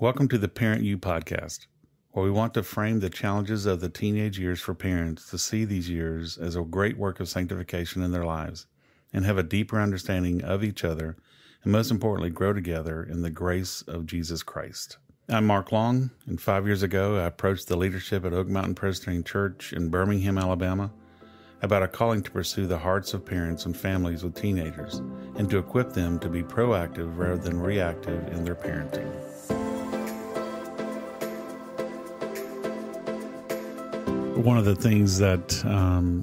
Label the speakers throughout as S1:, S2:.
S1: Welcome to the ParentU podcast, where we want to frame the challenges of the teenage years for parents to see these years as a great work of sanctification in their lives and have a deeper understanding of each other and, most importantly, grow together in the grace of Jesus Christ. I'm Mark Long, and 5 years ago, I approached the leadership at Oak Mountain Presbyterian Church in Birmingham, Alabama, about a calling to pursue the hearts of parents and families with teenagers and to equip them to be proactive rather than reactive in their parenting. One of the things that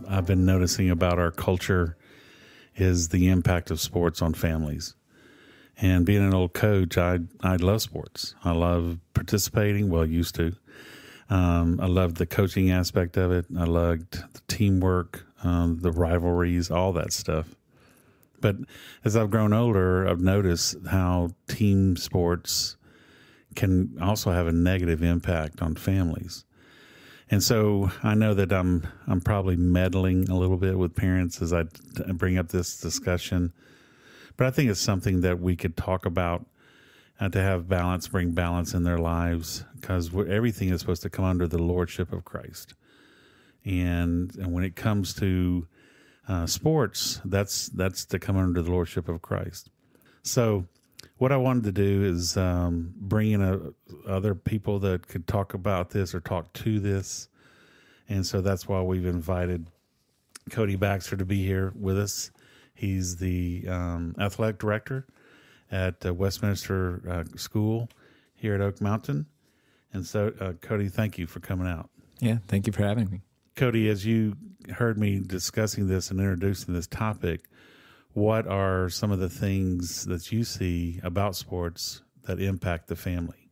S1: I've been noticing about our culture is the impact of sports on families. And being an old coach, I love sports. I love participating, used to. I loved the coaching aspect of it. I loved the teamwork, the rivalries, all that stuff. But as I've grown older, I've noticed how team sports can also have a negative impact on families. And so I know that I'm probably meddling a little bit with parents as I bring up this discussion, but I think it's something that we could talk about to have balance, bring balance in their lives, because everything is supposed to come under the lordship of Christ. And when it comes to sports, that's to come under the lordship of Christ. So what I wanted to do is bring in other people that could talk about this or talk to this. And so that's why we've invited Cody Baxter to be here with us. He's the athletic director at Westminster School here at Oak Mountain. And so, Cody, thank you for coming out.
S2: Yeah, thank you for having me.
S1: Cody, as you heard me discussing this and introducing this topic, what are some of the things that you see about sports that impact the family?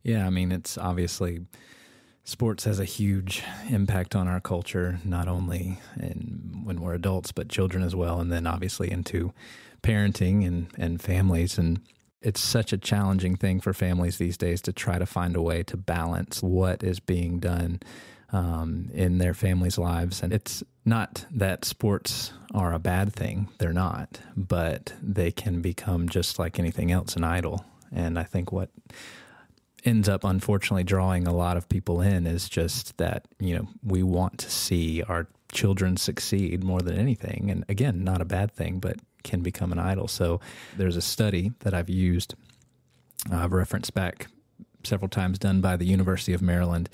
S2: Yeah, I mean, it's obviously sports has a huge impact on our culture, not only when we're adults, but children as well, and then obviously into parenting and families. And it's such a challenging thing for families these days to try to find a way to balance what is being done in their families' lives. And it's not that sports are a bad thing. They're not. But they can become, just like anything else, an idol. And I think what ends up unfortunately drawing a lot of people in is just that, we want to see our children succeed more than anything. And again, not a bad thing, but can become an idol. So there's a study that I've used, I've referenced back several times, done by the University of Maryland.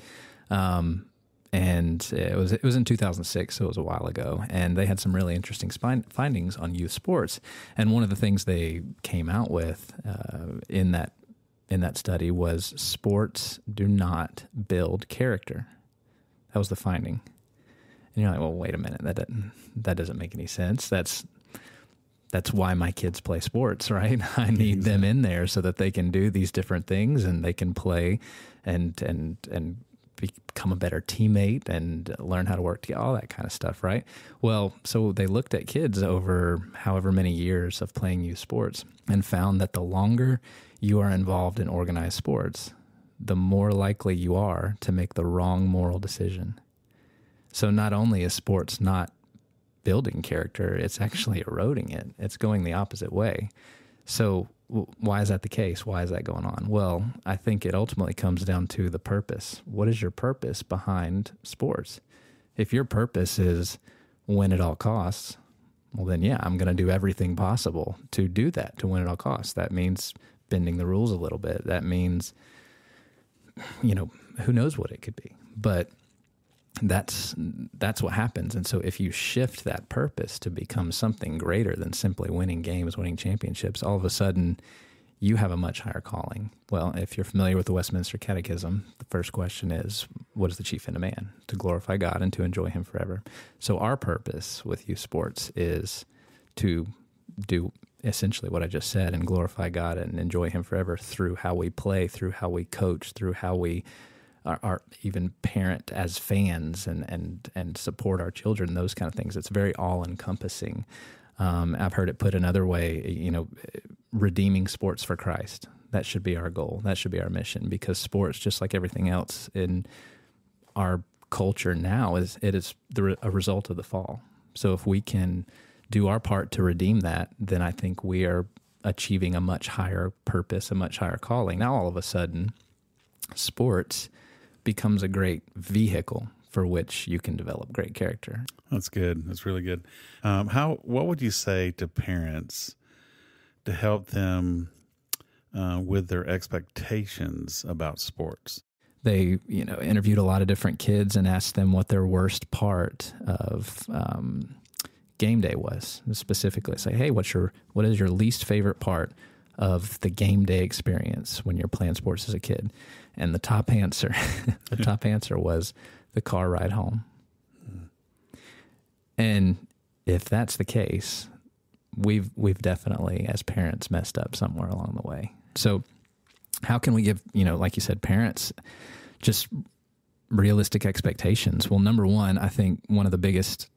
S2: And it was in 2006, so it was a while ago. And they had some really interesting findings on youth sports. And one of the things they came out with in that study was sports do not build character. That was the finding. And you're like, well, wait a minute, that doesn't make any sense. That's why my kids play sports, right? I need them in there so that they can do these different things and they can play and become a better teammate and learn how to work together, all that kind of stuff, right? Well, so they looked at kids over however many years of playing youth sports and found that the longer you are involved in organized sports, the more likely you are to make the wrong moral decision. So not only is sports not building character, it's actually eroding it. It's going the opposite way. So why is that the case? Why is that going on? Well, I think it ultimately comes down to the purpose. What is your purpose behind sports? If your purpose is win at all costs, well then, yeah, I'm going to do everything possible to do that, to win at all costs. That means bending the rules a little bit. That means, who knows what it could be. But that's what happens. And so if you shift that purpose to become something greater than simply winning games, winning championships, all of a sudden you have a much higher calling. Well, if you're familiar with the Westminster Catechism, the first question is, what is the chief end of man? To glorify God and to enjoy him forever. So our purpose with youth sports is to do essentially what I just said and glorify God and enjoy him forever through how we play, through how we coach, through how we are even parent as fans and support our children, those kind of things. It's very all-encompassing. I've heard it put another way, redeeming sports for Christ. That should be our goal. That should be our mission, because sports, just like everything else in our culture now, is a result of the fall. So if we can do our part to redeem that, then I think we are achieving a much higher purpose, a much higher calling. Now, all of a sudden, sports becomes a great vehicle for which you can develop great character.
S1: That's good. That's really good. What would you say to parents to help them with their expectations about sports?
S2: They, interviewed a lot of different kids and asked them what their worst part of game day was. Specifically, say, hey, what is your least favorite part of the game day experience when you're playing sports as a kid? And the top answer was the car ride home. And if that's the case, we've definitely, as parents, messed up somewhere along the way. So how can we give, like you said, parents just realistic expectations? Well, number one, I think one of the biggest,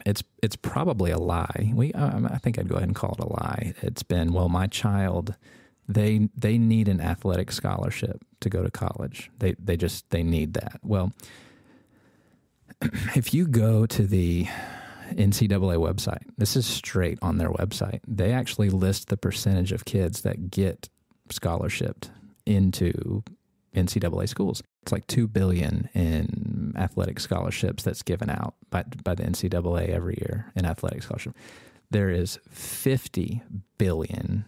S2: it's probably a lie. I think I'd go ahead and call it a lie. It's been, well, my child, they need an athletic scholarship to go to college. They need that. Well, if you go to the NCAA website, this is straight on their website, they actually list the percentage of kids that get scholarshiped into NCAA schools. It's like $2 billion in athletic scholarships that's given out by the NCAA every year in athletic scholarship. There is $50 billion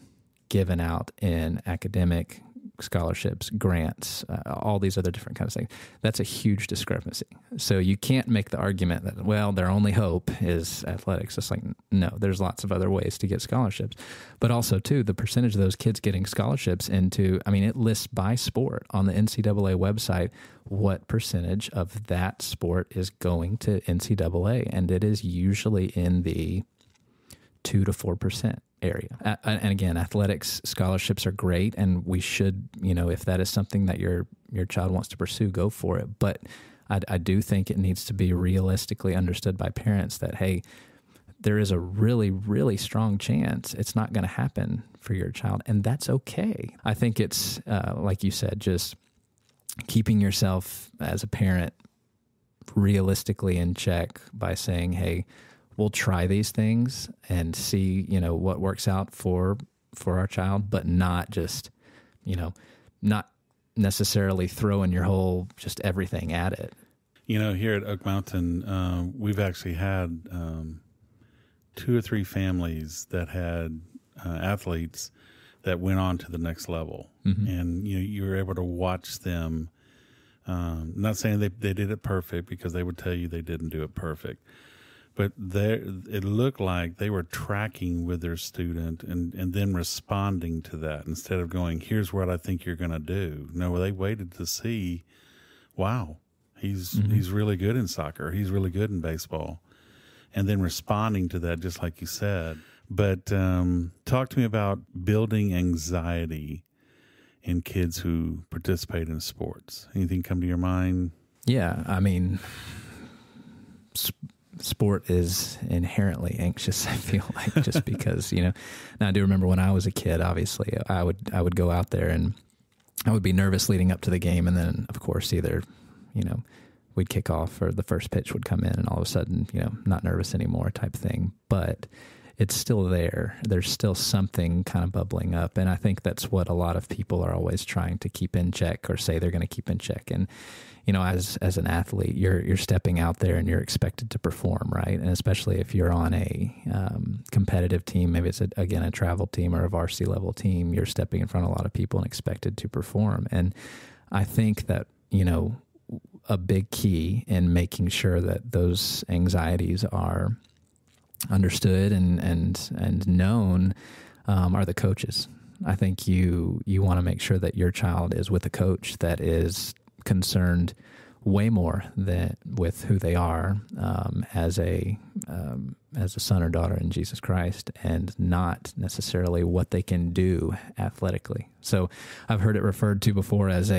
S2: given out in academic scholarships, grants, all these other different kinds of things. That's a huge discrepancy. So you can't make the argument that, well, their only hope is athletics. It's like, no, there's lots of other ways to get scholarships. But also, too, the percentage of those kids getting scholarships into, it lists by sport on the NCAA website what percentage of that sport is going to NCAA. And it is usually in the 2 to 4% area. And again, athletics scholarships are great, and we should, if that is something that your child wants to pursue, go for it. But I do think it needs to be realistically understood by parents that, hey, there is a really, really strong chance it's not going to happen for your child, and that's okay. I think it's, like you said, just keeping yourself as a parent realistically in check by saying, hey, we'll try these things and see, what works out for our child, but not just, not necessarily throwing your whole, just everything at it.
S1: Here at Oak Mountain, we've actually had 2 or 3 families that had athletes that went on to the next level. Mm-hmm. And, you were able to watch them. Not saying they did it perfect, because they would tell you they didn't do it perfect. But it looked like they were tracking with their student and then responding to that instead of going, here's what I think you're going to do. No, they waited to see, wow, he's really good in soccer. He's really good in baseball. And then responding to that, just like you said. But talk to me about building anxiety in kids who participate in sports. Anything come to your mind?
S2: Yeah, sport is inherently anxious, I feel like, just because, now I do remember when I was a kid, obviously, I would go out there and I would be nervous leading up to the game. And then, of course, either, we'd kick off or the first pitch would come in and all of a sudden, not nervous anymore type thing. But it's still there. There's still something kind of bubbling up. And I think that's what a lot of people are always trying to keep in check or say they're going to keep in check. And, as an athlete, you're stepping out there and you're expected to perform, right? And especially if you're on a competitive team, maybe it's, a travel team or a varsity level team, you're stepping in front of a lot of people and expected to perform. And I think that, a big key in making sure that those anxieties are understood and known are the coaches. I think you want to make sure that your child is with a coach that is concerned way more than with who they are as a son or daughter in Jesus Christ, and not necessarily what they can do athletically. So I've heard it referred to before as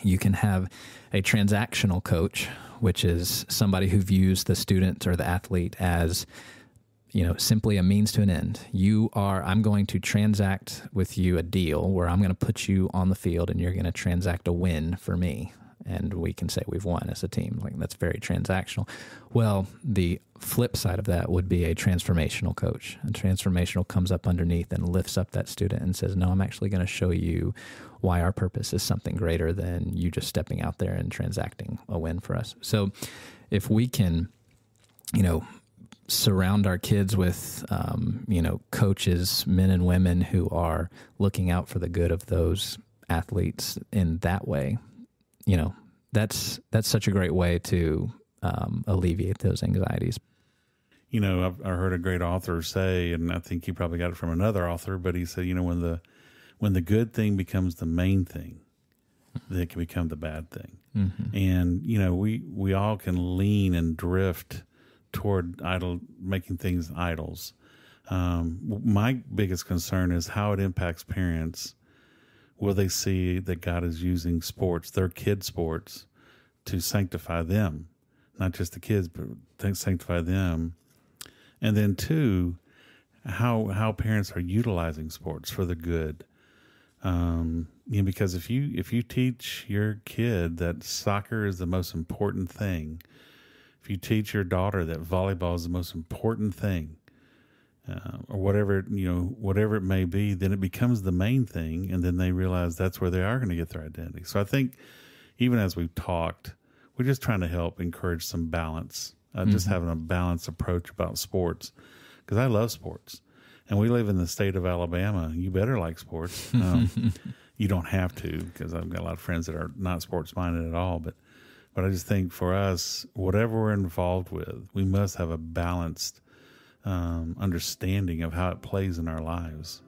S2: you can have a transactional coach, which is somebody who views the student or the athlete as, simply a means to an end. I'm going to transact with you a deal where I'm going to put you on the field and you're going to transact a win for me. and we can say we've won as a team. Like, that's very transactional. Well, the flip side of that would be a transformational coach. A transformational comes up underneath and lifts up that student and says, no, I'm actually going to show you why our purpose is something greater than you just stepping out there and transacting a win for us. So if we can, surround our kids with, coaches, men and women who are looking out for the good of those athletes in that way, that's such a great way to alleviate those anxieties.
S1: I heard a great author say, and I think he probably got it from another author, but he said, when the good thing becomes the main thing, then it can become the bad thing. Mm-hmm. And, we all can lean and drift toward making things idols. My biggest concern is how it impacts parents. Will they see that God is using sports, their kids' sports, to sanctify them? Not just the kids, but sanctify them. And then two, how parents are utilizing sports for the good. Because if you teach your kid that soccer is the most important thing, if you teach your daughter that volleyball is the most important thing, or whatever it may be, then it becomes the main thing, and then they realize that's where they are going to get their identity. So I think even as we've talked, we're just trying to help encourage some balance, just having a balanced approach about sports, because I love sports. And we live in the state of Alabama. You better like sports. You don't have to, because I've got a lot of friends that are not sports-minded at all. But I just think for us, whatever we're involved with, we must have a balanced understanding of how it plays in our lives.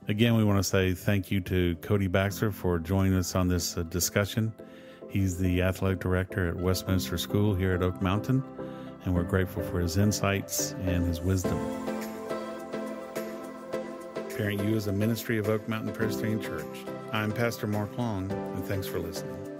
S1: Again, we want to say thank you to Cody Baxter for joining us on this discussion. He's the athletic director at Westminster School here at Oak Mountain, and we're grateful for his insights and his wisdom. ParentU is a ministry of Oak Mountain Presbyterian Church. I'm Pastor Mark Long, and thanks for listening.